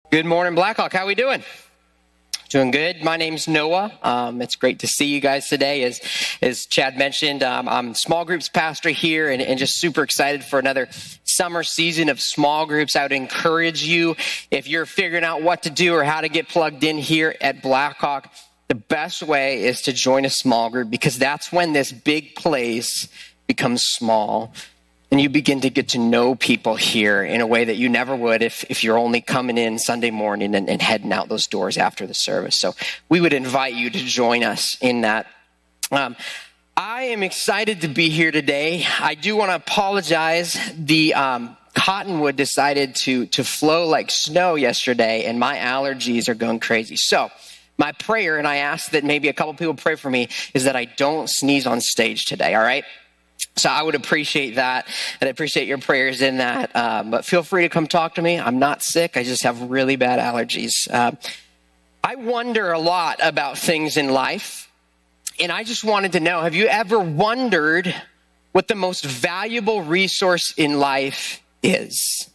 Good morning, Blackhawk. How we doing? Doing good. My name's Noah. It's great to see you guys today. As Chad mentioned, I'm small groups pastor here and just super excited for another summer season of small groups. I would encourage you, if you're figuring out what to do or how to get plugged in here at Blackhawk, the best way is to join a small group, because that's when this big place becomes small. And you begin to get to know people here in a way that you never would if you're only coming in Sunday morning and heading out those doors after the service. So we would invite you to join us in that. I am excited to be here today. I do want to apologize. The cottonwood decided to flow like snow yesterday, and my allergies are going crazy. So my prayer, and I ask that maybe a couple people pray for me, is that I don't sneeze on stage today, all right? So I would appreciate that, and I appreciate your prayers in that. But feel free to come talk to me. I'm not sick. I just have really bad allergies. I wonder a lot about things in life, and I just wanted to know, have you ever wondered what the most valuable resource in life is?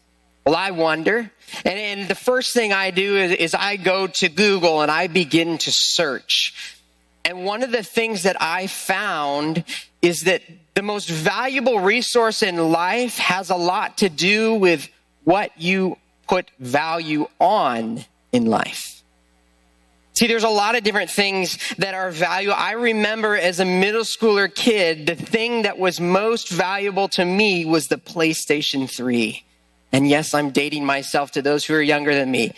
Well, I wonder. And the first thing I do is I go to Google and I begin to search. And one of the things that I found is that the most valuable resource in life has a lot to do with what you put value on in life. See, there's a lot of different things that are valuable. I remember as a middle schooler kid, the thing that was most valuable to me was the PlayStation 3. And yes, I'm dating myself to those who are younger than me.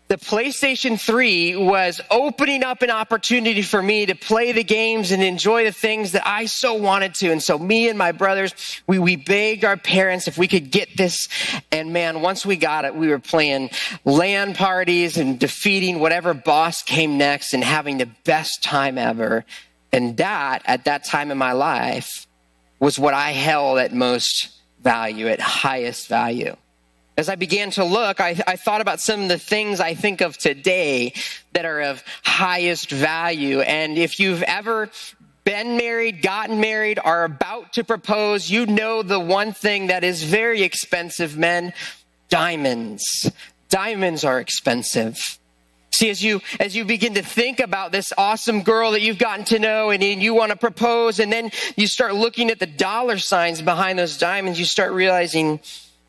The PlayStation 3 was opening up an opportunity for me to play the games and enjoy the things that I so wanted to. And so me and my brothers, we begged our parents if we could get this. And man, once we got it, we were playing LAN parties and defeating whatever boss came next and having the best time ever. And that, at that time in my life, was what I held at most value, at highest value. As I began to look, I thought about some of the things I think of today that are of highest value. And if you've ever been married, gotten married, are about to propose, you know the one thing that is very expensive, men: diamonds. Diamonds are expensive. See, as you begin to think about this awesome girl that you've gotten to know and you want to propose, and then you start looking at the dollar signs behind those diamonds, you start realizing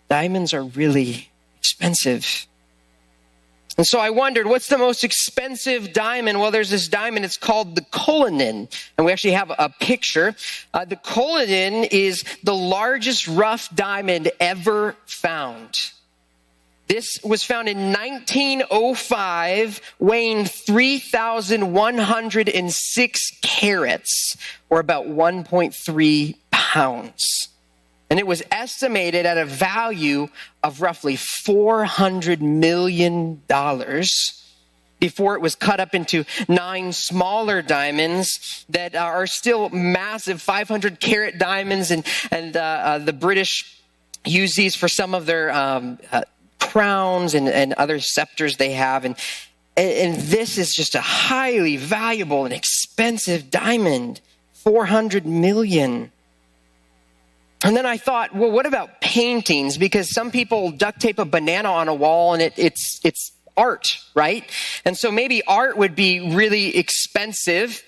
diamonds are really expensive. And so I wondered, what's the most expensive diamond? Well, there's this diamond, it's called the Cullinan. And we actually have a picture. The Cullinan is the largest rough diamond ever found. This was found in 1905, weighing 3,106 carats, or about 1.3 pounds. And it was estimated at a value of roughly $400 million before it was cut up into 9 smaller diamonds that are still massive 500 carat diamonds. And the British use these for some of their crowns and other scepters they have. And this is just a highly valuable and expensive diamond, 400 million. And then I thought, well, what about paintings? Because some people duct tape a banana on a wall and it's art, right? And so maybe art would be really expensive.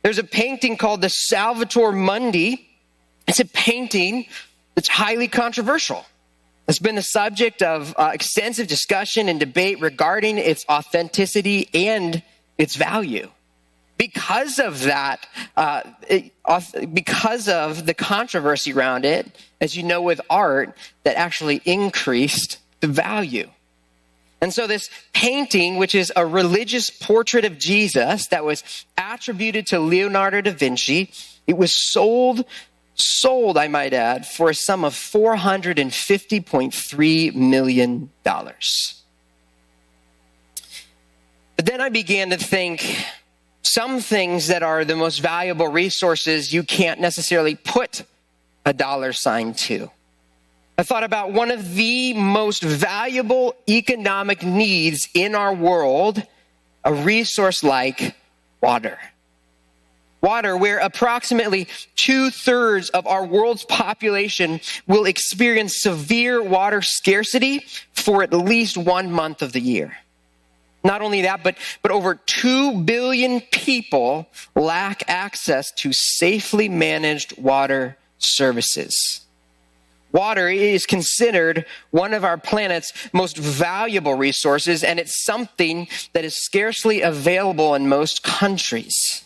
There's a painting called the Salvator Mundi. It's a painting that's highly controversial. It's been the subject of extensive discussion and debate regarding its authenticity and its value. Because of that, because of the controversy around it, as you know with art, that actually increased the value. And so this painting, which is a religious portrait of Jesus that was attributed to Leonardo da Vinci, it was sold, I might add, for a sum of $450.3 million. But then I began to think, some things that are the most valuable resources you can't necessarily put a dollar sign to. I thought about one of the most valuable economic needs in our world, a resource like water. Water, where approximately 2/3 of our world's population will experience severe water scarcity for at least 1 month of the year. Not only that, but over 2 billion people lack access to safely managed water services. Water is considered one of our planet's most valuable resources, and it's something that is scarcely available in most countries.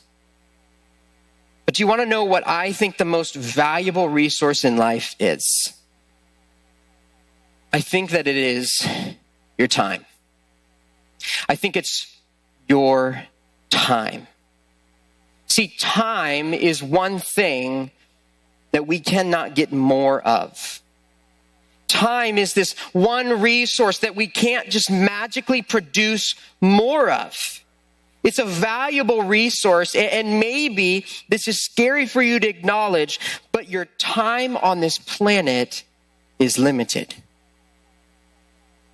But do you want to know what I think the most valuable resource in life is? I think that it is your time. I think it's your time. See, time is one thing that we cannot get more of. Time is this one resource that we can't just magically produce more of. It's a valuable resource, and maybe this is scary for you to acknowledge, but your time on this planet is limited.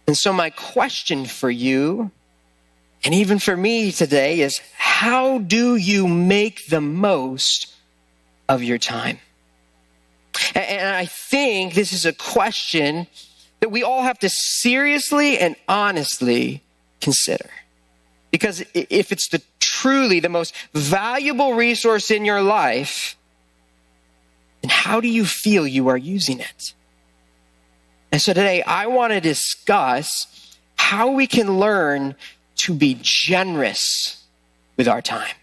And so my question for you, and even for me today, is how do you make the most of your time? And I think this is a question that we all have to seriously and honestly consider. Because if it's truly the most valuable resource in your life, then how do you feel you are using it? And so today I want to discuss how we can learn to be generous with our time.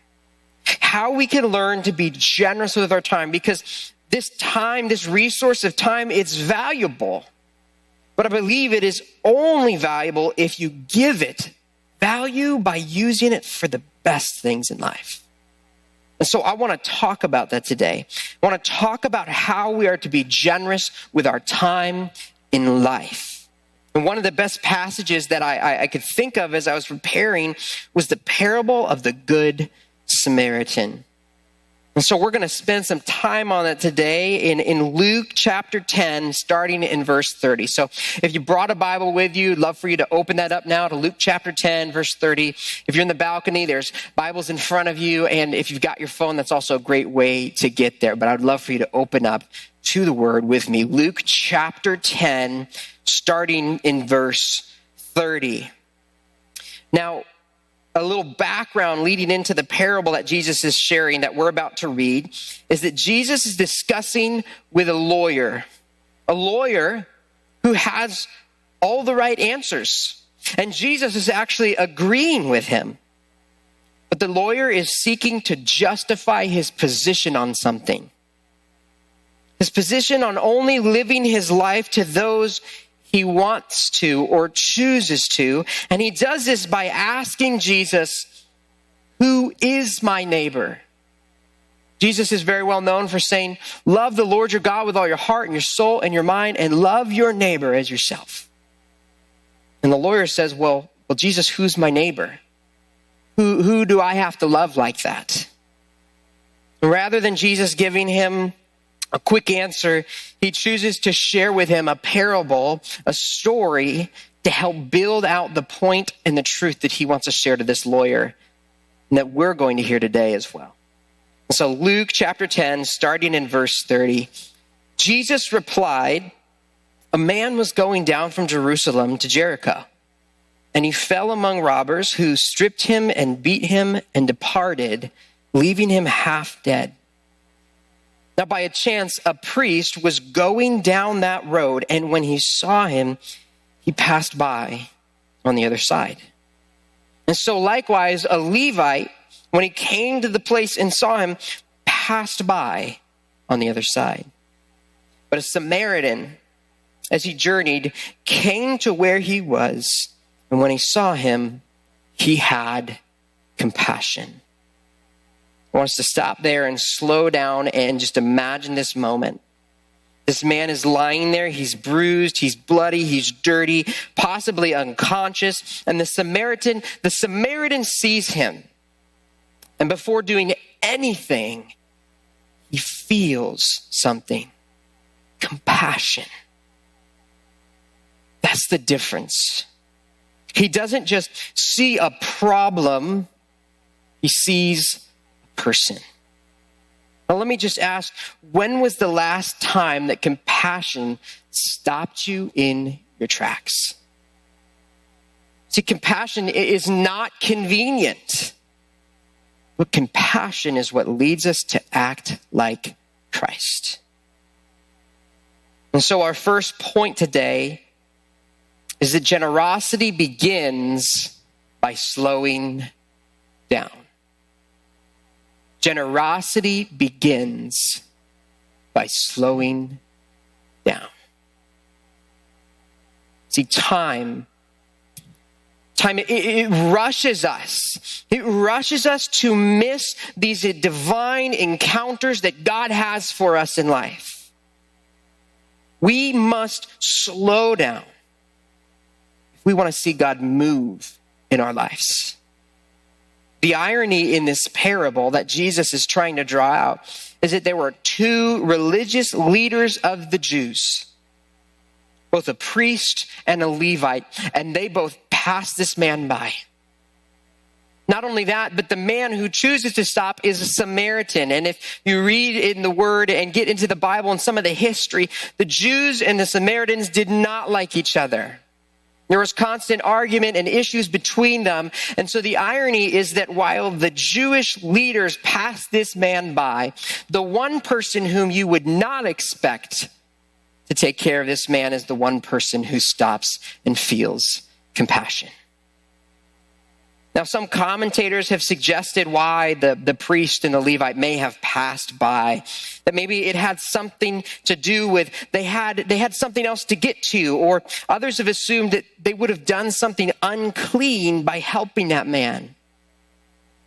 How we can learn to be generous with our time, because this time, this resource of time, it's valuable. But I believe it is only valuable if you give it value by using it for the best things in life. And so I want to talk about that today. I want to talk about how we are to be generous with our time in life. And one of the best passages that I could think of as I was preparing was the parable of the Good Samaritan. And so we're going to spend some time on it today in Luke chapter 10, starting in verse 30. So if you brought a Bible with you, I'd love for you to open that up now to Luke chapter 10, verse 30. If you're in the balcony, there's Bibles in front of you. And if you've got your phone, that's also a great way to get there. But I'd love for you to open up to the word with me. Luke chapter 10, starting in verse 30. Now, a little background leading into the parable that Jesus is sharing that we're about to read is that Jesus is discussing with a lawyer who has all the right answers. And Jesus is actually agreeing with him. But the lawyer is seeking to justify his position on something. His position on only living his life to those he wants to or chooses to. And he does this by asking Jesus, who is my neighbor? Jesus is very well known for saying, love the Lord your God with all your heart and your soul and your mind, and love your neighbor as yourself. And the lawyer says, well, Jesus, who's my neighbor? Who do I have to love like that? Rather than Jesus giving him a quick answer, he chooses to share with him a parable, a story, to help build out the point and the truth that he wants to share to this lawyer, and that we're going to hear today as well. So Luke chapter 10, starting in verse 30, Jesus replied, a man was going down from Jerusalem to Jericho, and he fell among robbers who stripped him and beat him and departed, leaving him half dead. Now, by a chance, a priest was going down that road, and when he saw him, he passed by on the other side. And so likewise, a Levite, when he came to the place and saw him, passed by on the other side. But a Samaritan, as he journeyed, came to where he was, and when he saw him, he had compassion. I want us to stop there and slow down and just imagine this moment. This man is lying there. He's bruised. He's bloody. He's dirty, possibly unconscious. And the Samaritan sees him. And before doing anything, he feels something. Compassion. That's the difference. He doesn't just see a problem. He sees person. Now, let me just ask, when was the last time that compassion stopped you in your tracks? See, compassion is not convenient, but compassion is what leads us to act like Christ. And so our first point today is that generosity begins by slowing down. Generosity begins by slowing down. See, time, it rushes us. It rushes us to miss these divine encounters that God has for us in life. We must slow down if we want to see God move in our lives. The irony in this parable that Jesus is trying to draw out is that there were two religious leaders of the Jews, both a priest and a Levite, and they both passed this man by. Not only that, but the man who chooses to stop is a Samaritan. And if you read in the Word and get into the Bible and some of the history, the Jews and the Samaritans did not like each other. There was constant argument and issues between them. And so the irony is that while the Jewish leaders passed this man by, the one person whom you would not expect to take care of this man is the one person who stops and feels compassion. Now, some commentators have suggested why the priest and the Levite may have passed by, that maybe it had something to do with they had something else to get to, or others have assumed that they would have done something unclean by helping that man.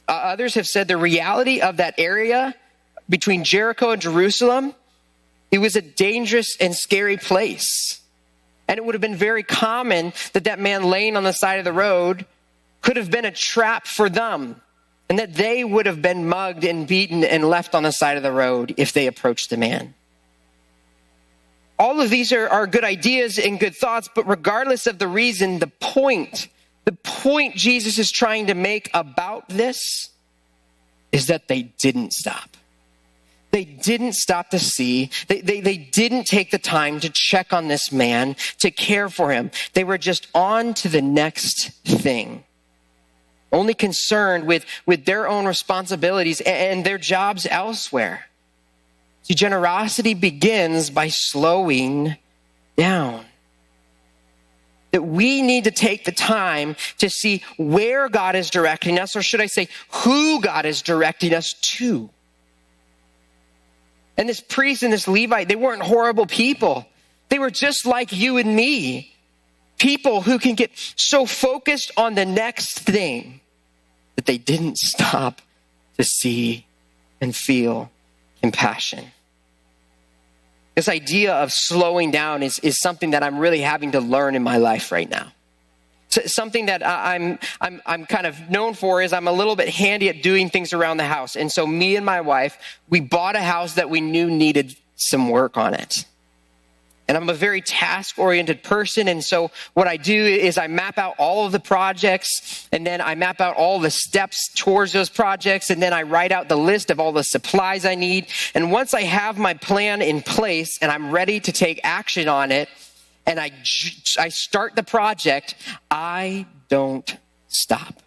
Others have said the reality of that area between Jericho and Jerusalem, it was a dangerous and scary place. And it would have been very common that man laying on the side of the road could have been a trap for them, and that they would have been mugged and beaten and left on the side of the road if they approached the man. All of these are good ideas and good thoughts, but regardless of the reason, the point Jesus is trying to make about this is that they didn't stop. They didn't stop to see. They didn't take the time to check on this man, to care for him. They were just on to the next thing. Only concerned with their own responsibilities and their jobs elsewhere. See, generosity begins by slowing down. That we need to take the time to see where God is directing us, or should I say, who God is directing us to. And this priest and this Levite, they weren't horrible people. They were just like you and me. People who can get so focused on the next thing that they didn't stop to see and feel compassion. This idea of slowing down is something that I'm really having to learn in my life right now. So something that I'm kind of known for is I'm a little bit handy at doing things around the house. And so me and my wife, we bought a house that we knew needed some work on it. And I'm a very task-oriented person. And so what I do is I map out all of the projects, and then I map out all the steps towards those projects, and then I write out the list of all the supplies I need. And once I have my plan in place and I'm ready to take action on it, and I start the project, I don't stop.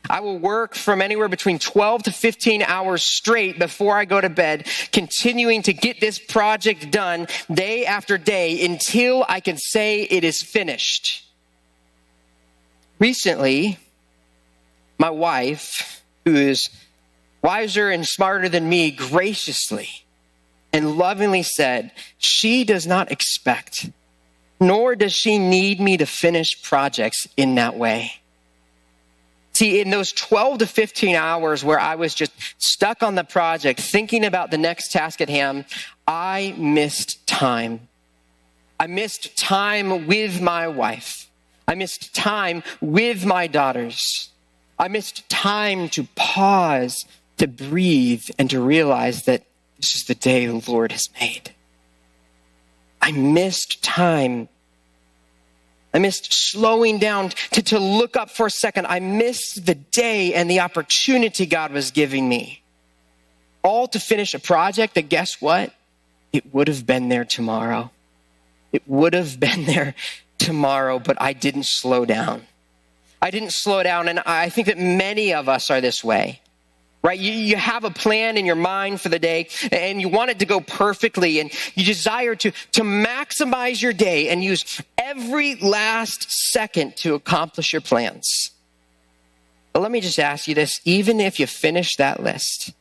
I will work from anywhere between 12 to 15 hours straight before I go to bed, continuing to get this project done day after day until I can say it is finished. Recently, my wife, who is wiser and smarter than me, graciously and lovingly said, she does not expect, nor does she need me to finish projects in that way. See, in those 12 to 15 hours where I was just stuck on the project, thinking about the next task at hand, I missed time. I missed time with my wife. I missed time with my daughters. I missed time to pause, to breathe, and to realize that this is the day the Lord has made. I missed time. I missed slowing down to look up for a second. I missed the day and the opportunity God was giving me. All to finish a project that, guess what? It would have been there tomorrow. It would have been there tomorrow, but I didn't slow down. I didn't slow down. And I think that many of us are this way, right? You have a plan in your mind for the day and you want it to go perfectly, and you desire to maximize your day and use every last second to accomplish your plans. But let me just ask you this, even if you finish that list,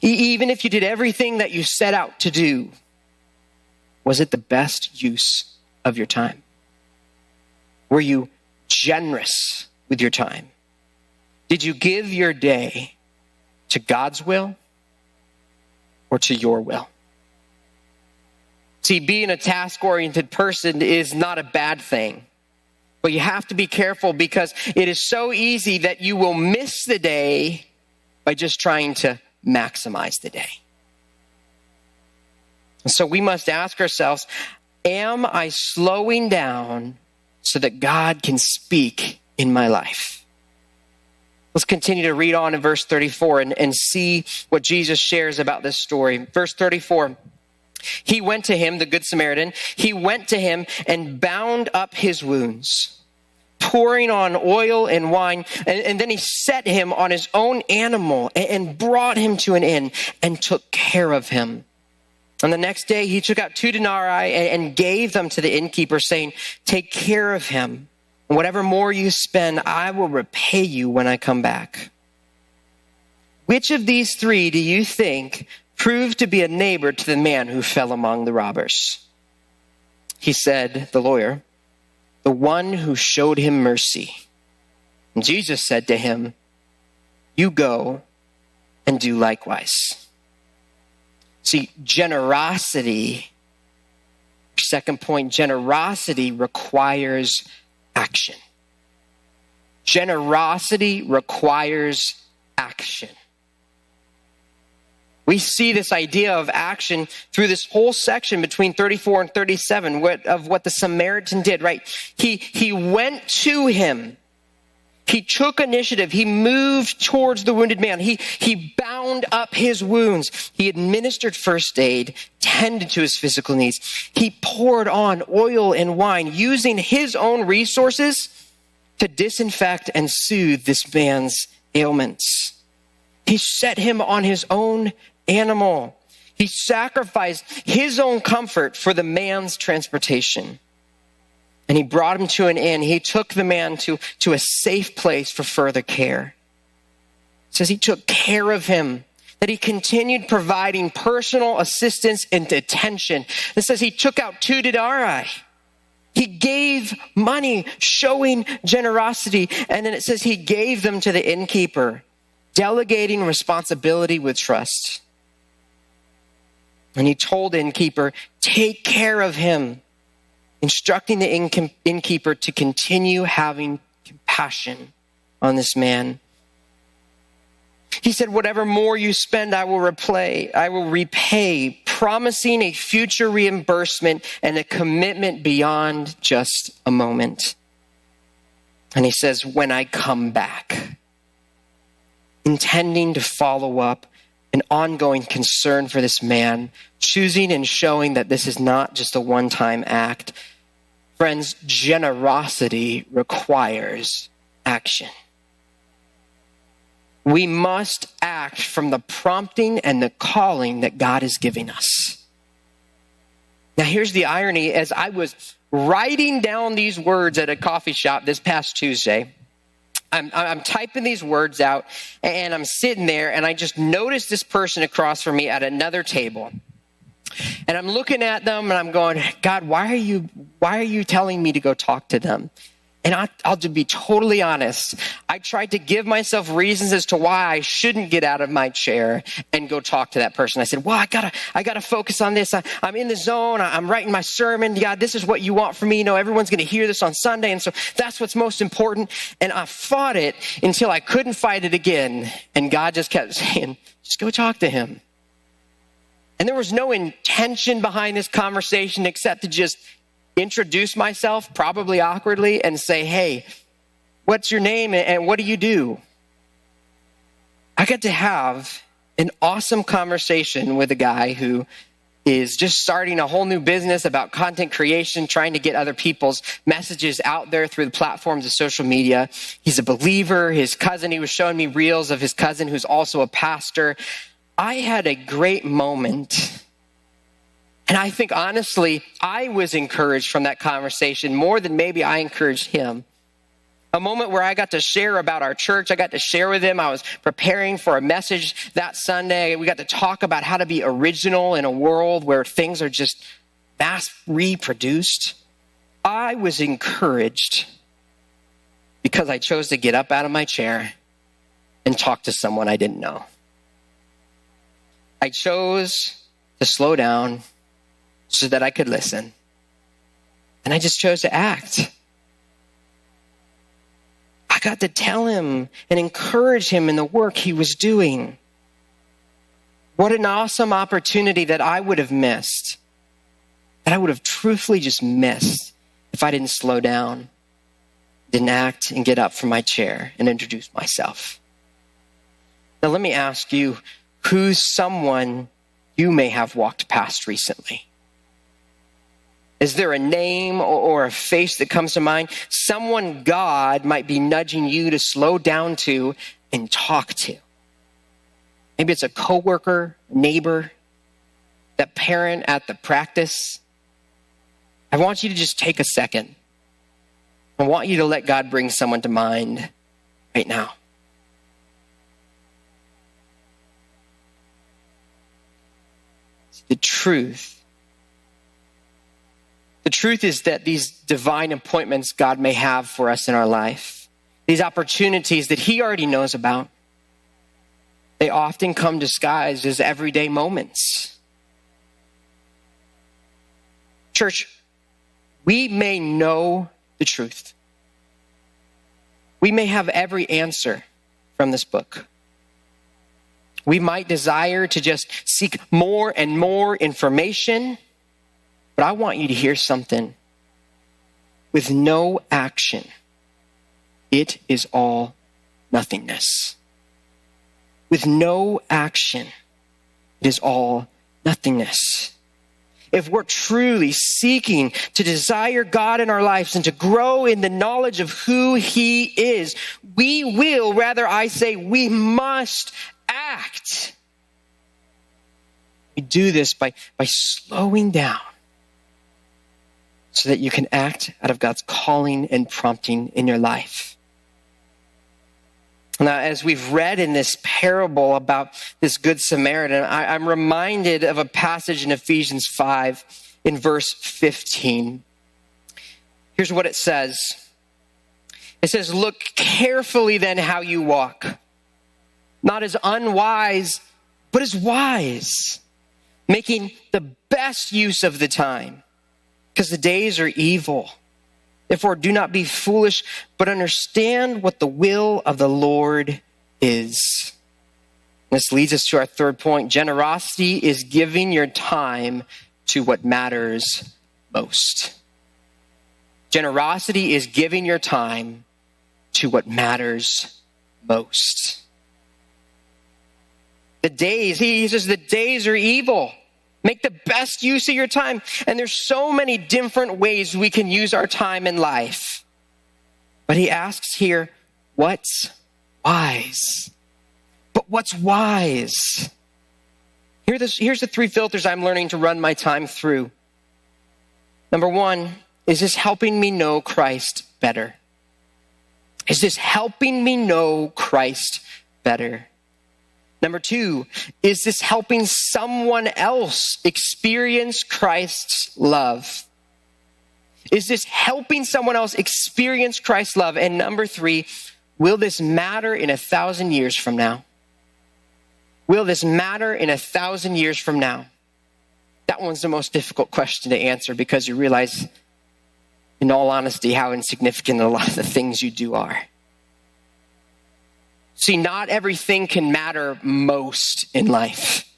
even if you did everything that you set out to do, was it the best use of your time? Were you generous with your time? Did you give your day to God's will or to your will? See, being a task-oriented person is not a bad thing, but you have to be careful because it is so easy that you will miss the day by just trying to maximize the day. And so we must ask ourselves, am I slowing down so that God can speak in my life? Let's continue to read on in verse 34 and see what Jesus shares about this story. Verse 34, he went to him, the Good Samaritan, he went to him and bound up his wounds, pouring on oil and wine. And then he set him on his own animal and brought him to an inn and took care of him. On the next day, he took out 2 denarii and gave them to the innkeeper, saying, take care of him. Whatever more you spend, I will repay you when I come back. Which of these 3 do you think proved to be a neighbor to the man who fell among the robbers? He said, the lawyer, the one who showed him mercy. And Jesus said to him, you go and do likewise. See, generosity, second point, generosity requires action. Generosity requires action. We see this idea of action through this whole section between 34 and 37 of what the Samaritan did, right? He went to him. He took initiative. He moved towards the wounded man. He bound up his wounds. He administered first aid, tended to his physical needs. He poured on oil and wine, using his own resources to disinfect and soothe this man's ailments. He set him on his own animal. He sacrificed his own comfort for the man's transportation. And he brought him to an inn. He took the man to a safe place for further care. It says he took care of him, that he continued providing personal assistance and attention. It says he took out 2 denarii. He gave money, showing generosity. And then it says he gave them to the innkeeper, delegating responsibility with trust. And he told the innkeeper, take care of him, instructing the innkeeper to continue having compassion on this man. He said, whatever more you spend, I will repay, promising a future reimbursement and a commitment beyond just a moment. And he says, when I come back, intending to follow up an ongoing concern for this man, choosing and showing that this is not just a one-time act. Friends, generosity requires action. We must act from the prompting and the calling that God is giving us. Now, here's the irony. As I was writing down these words at a coffee shop this past Tuesday, I'm typing these words out, and I'm sitting there, and I just noticed this person across from me at another table. And I'm looking at them, and I'm going, God, why are you telling me to go talk to them? And I'll just be totally honest. I tried to give myself reasons as to why I shouldn't get out of my chair and go talk to that person. I said, well, I gotta focus on this. I'm in the zone. I'm writing my sermon. God, this is what you want from me. You know, everyone's going to hear this on Sunday. And so that's what's most important. And I fought it until I couldn't fight it again. And God just kept saying, just go talk to him. And there was no intention behind this conversation except to just introduce myself, probably awkwardly, and say, hey, what's your name and what do you do? I got to have an awesome conversation with a guy who is just starting a whole new business about content creation, trying to get other people's messages out there through the platforms of social media. He's a believer. His cousin, he was showing me reels of his cousin who's also a pastor. I had a great moment. And I think, honestly, I was encouraged from that conversation more than maybe I encouraged him. A moment where I got to share about our church. I got to share with him. I was preparing for a message that Sunday. We got to talk about how to be original in a world where things are just mass reproduced. I was encouraged because I chose to get up out of my chair and talk to someone I didn't know. I chose to slow down so that I could listen. And I just chose to act. I got to tell him and encourage him in the work he was doing. What an awesome opportunity that I would have missed, that I would have truthfully just missed if I didn't slow down, didn't act and get up from my chair and introduce myself. Now let me ask you, who's someone you may have walked past recently? Is there a name or a face that comes to mind? Someone God might be nudging you to slow down to and talk to. Maybe it's a coworker, neighbor, that parent at the practice. I want you to just take a second. I want you to let God bring someone to mind right now. The truth is that these divine appointments God may have for us in our life, these opportunities that he already knows about, they often come disguised as everyday moments. Church, we may know the truth. We may have every answer from this book. We might desire to just seek more and more information. But I want you to hear something. With no action, it is all nothingness. With no action, it is all nothingness. If we're truly seeking to desire God in our lives and to grow in the knowledge of who he is, we will, rather I say, we must act. We do this by slowing down, so that you can act out of God's calling and prompting in your life. Now, as we've read in this parable about this Good Samaritan, I'm reminded of a passage in Ephesians 5 in verse 15. Here's what it says. It says, "Look carefully then how you walk, not as unwise, but as wise, making the best use of the time, because the days are evil. Therefore, do not be foolish, but understand what the will of the Lord is." This leads us to our third point. Generosity is giving your time to what matters most. Generosity is giving your time to what matters most. He says, the days are evil. Make the best use of your time. And there's so many different ways we can use our time in life. But he asks here, what's wise? But what's wise? Here's the three filters I'm learning to run my time through. Number one, is this helping me know Christ better? Is this helping me know Christ better? Number two, is this helping someone else experience Christ's love? Is this helping someone else experience Christ's love? And number three, will this matter in 1,000 years from now? Will this matter in 1,000 years from now? That one's the most difficult question to answer, because you realize, in all honesty, how insignificant a lot of the things you do are. See, not everything can matter most in life.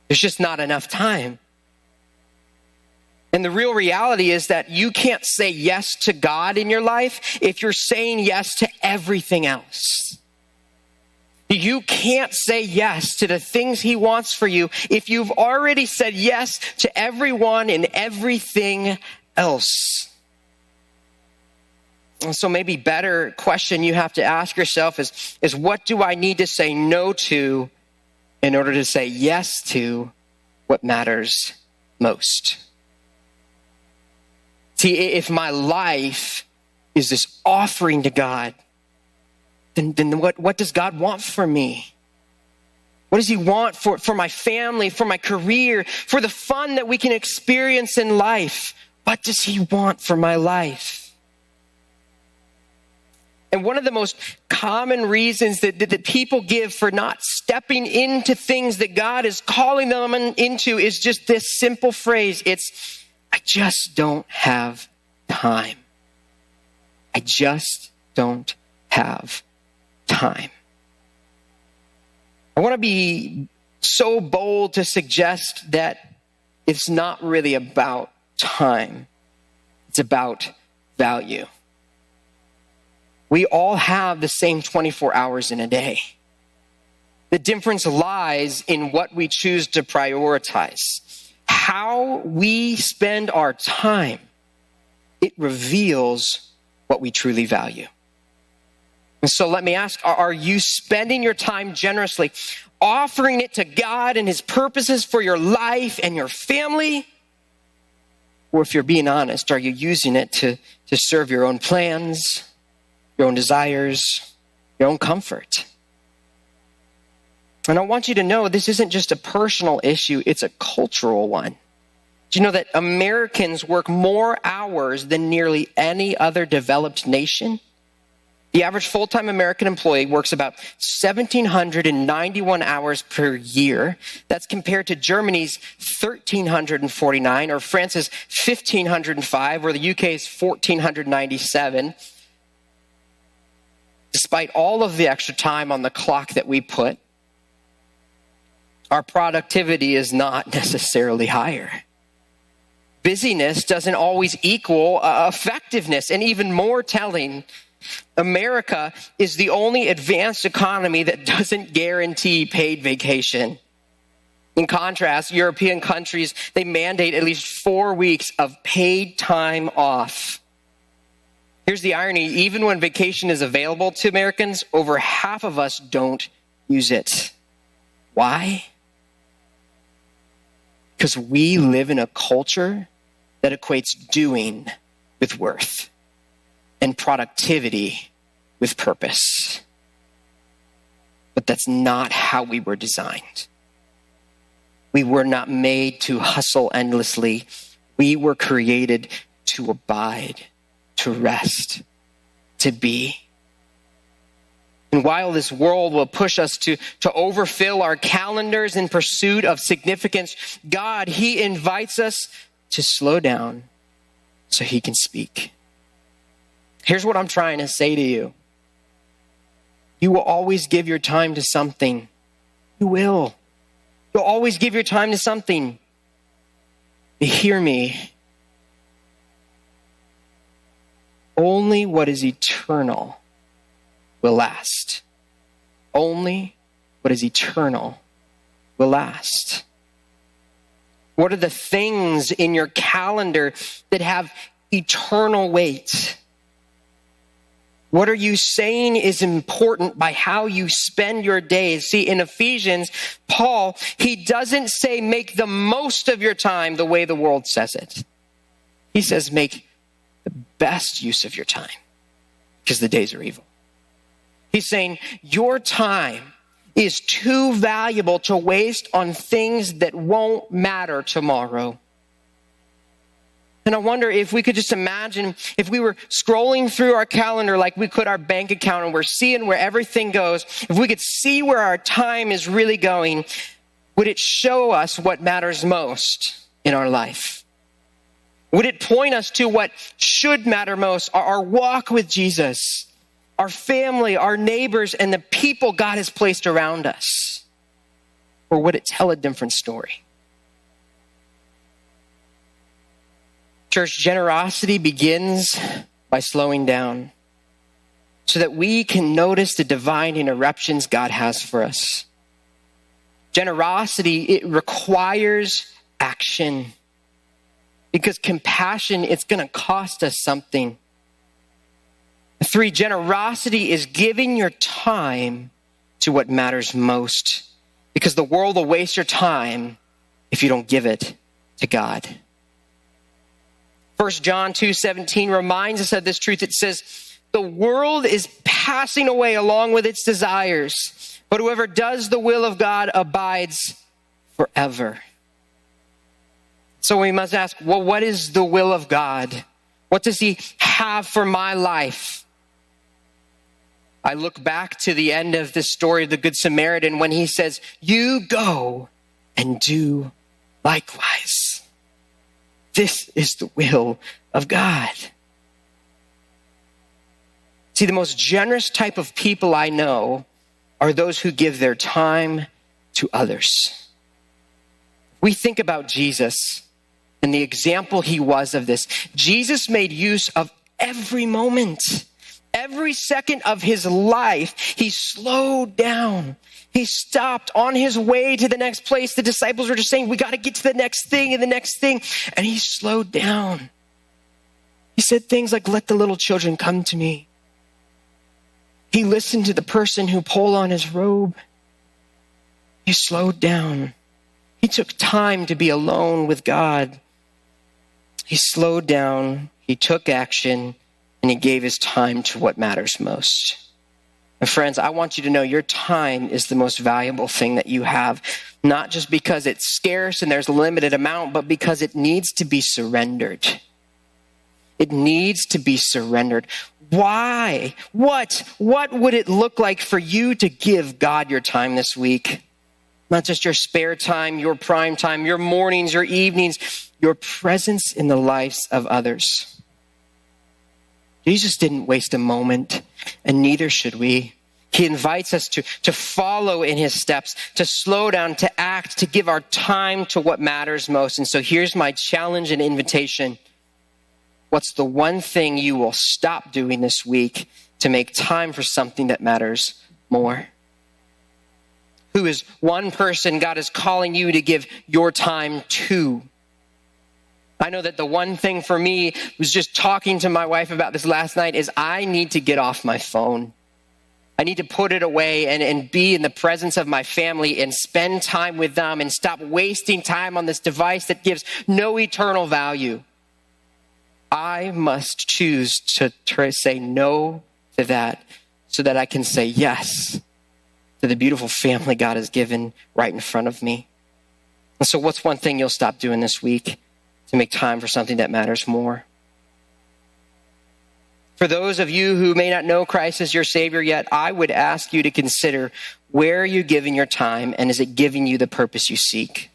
There's just not enough time. And the real reality is that you can't say yes to God in your life if you're saying yes to everything else. You can't say yes to the things he wants for you if you've already said yes to everyone and everything else. And so maybe better question you have to ask yourself is what do I need to say no to in order to say yes to what matters most? See, if my life is this offering to God, then what does God want for me? What does he want for my family, for my career, for the fun that we can experience in life? What does he want for my life? And one of the most common reasons that people give for not stepping into things that God is calling them into is just this simple phrase. It's, I just don't have time. I just don't have time. I want to be so bold to suggest that it's not really about time. It's about value. We all have the same 24 hours in a day. The difference lies in what we choose to prioritize. How we spend our time, it reveals what we truly value. And so let me ask, are you spending your time generously, offering it to God and his purposes for your life and your family? Or if you're being honest, are you using it to serve your own plans, your own desires, your own comfort? And I want you to know this isn't just a personal issue, it's a cultural one. Do you know that Americans work more hours than nearly any other developed nation? The average full-time American employee works about 1,791 hours per year. That's compared to Germany's 1,349, or France's 1,505, or the UK's 1,497. Despite all of the extra time on the clock that we put, our productivity is not necessarily higher. Busyness doesn't always equal effectiveness, and even more telling, America is the only advanced economy that doesn't guarantee paid vacation. In contrast, European countries, they mandate at least 4 weeks of paid time off. Here's the irony. Even when vacation is available to Americans, over half of us don't use it. Why? Because we live in a culture that equates doing with worth and productivity with purpose. But that's not how we were designed. We were not made to hustle endlessly. We were created to abide, to rest, to be. And while this world will push us to overfill our calendars in pursuit of significance, God, he invites us to slow down so he can speak. Here's what I'm trying to say to you. You will always give your time to something. You will. You'll always give your time to something. But hear me. Only what is eternal will last. Only what is eternal will last. What are the things in your calendar that have eternal weight? What are you saying is important by how you spend your days? See, in Ephesians, Paul, he doesn't say make the most of your time the way the world says it. He says make the best use of your time because the days are evil. He's saying your time is too valuable to waste on things that won't matter tomorrow. And I wonder if we could just imagine if we were scrolling through our calendar like we could our bank account and we're seeing where everything goes, if we could see where our time is really going, would it show us what matters most in our life? Would it point us to what should matter most, our walk with Jesus, our family, our neighbors, and the people God has placed around us? Or would it tell a different story? Church, generosity begins by slowing down. so that we can notice the divine interruptions God has for us. Generosity, it requires action, because compassion, it's going to cost us something. 3, generosity is giving your time to what matters most, because the world will waste your time if you don't give it to God. 1 John 2:17 reminds us of this truth. It says, the world is passing away along with its desires, but whoever does the will of God abides forever. So we must ask, well, what is the will of God? What does he have for my life? I look back to the end of this story of the Good Samaritan when he says, you go and do likewise. This is the will of God. See, the most generous type of people I know are those who give their time to others. We think about Jesus and the example he was of this. Jesus made use of every moment. Every second of his life, he slowed down. He stopped on his way to the next place. The disciples were just saying, we got to get to the next thing and the next thing. And he slowed down. He said things like, let the little children come to me. He listened to the person who pulled on his robe. He slowed down. He took time to be alone with God. He slowed down. He took action. And he gave his time to what matters most. And friends, I want you to know your time is the most valuable thing that you have, not just because it's scarce and there's a limited amount, but because it needs to be surrendered. It needs to be surrendered. Why? What would it look like for you to give God your time this week? Not just your spare time, your prime time, your mornings, your evenings, your presence in the lives of others. Jesus didn't waste a moment, and neither should we. He invites us to follow in his steps, to slow down, to act, to give our time to what matters most. And so here's my challenge and invitation. What's the one thing you will stop doing this week to make time for something that matters more? Who is one person God is calling you to give your time to? I know that the one thing for me was just talking to my wife about this last night is I need to get off my phone. I need to put it away and be in the presence of my family and spend time with them and stop wasting time on this device that gives no eternal value. I must choose to say no to that so that I can say yes to the beautiful family God has given right in front of me. And so what's one thing you'll stop doing this week to make time for something that matters more? For those of you who may not know Christ as your Savior yet, I would ask you to consider, where are you giving your time, and is it giving you the purpose you seek?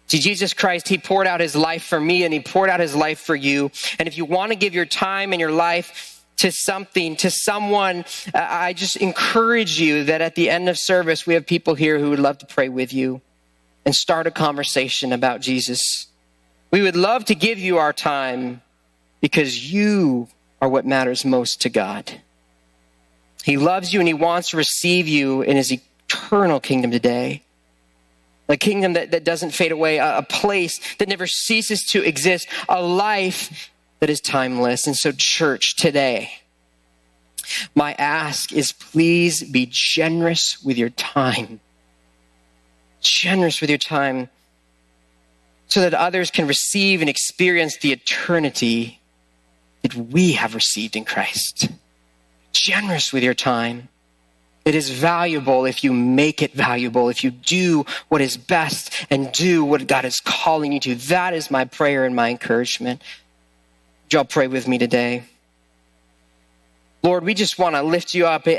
See, Jesus Christ, he poured out his life for me, and he poured out his life for you. And if you want to give your time and your life to something, to someone, I just encourage you that at the end of service, we have people here who would love to pray with you and start a conversation about Jesus. We would love to give you our time because you are what matters most to God. He loves you and he wants to receive you in his eternal kingdom today. A kingdom that doesn't fade away, a place that never ceases to exist, a life that is timeless. And so, church, today, my ask is please be generous with your time. Generous with your time, so that others can receive and experience the eternity that we have received in Christ. Generous with your time. It is valuable if you make it valuable, if you do what is best and do what God is calling you to. That is my prayer and my encouragement. Would y'all pray with me today? Lord, we just want to lift you up and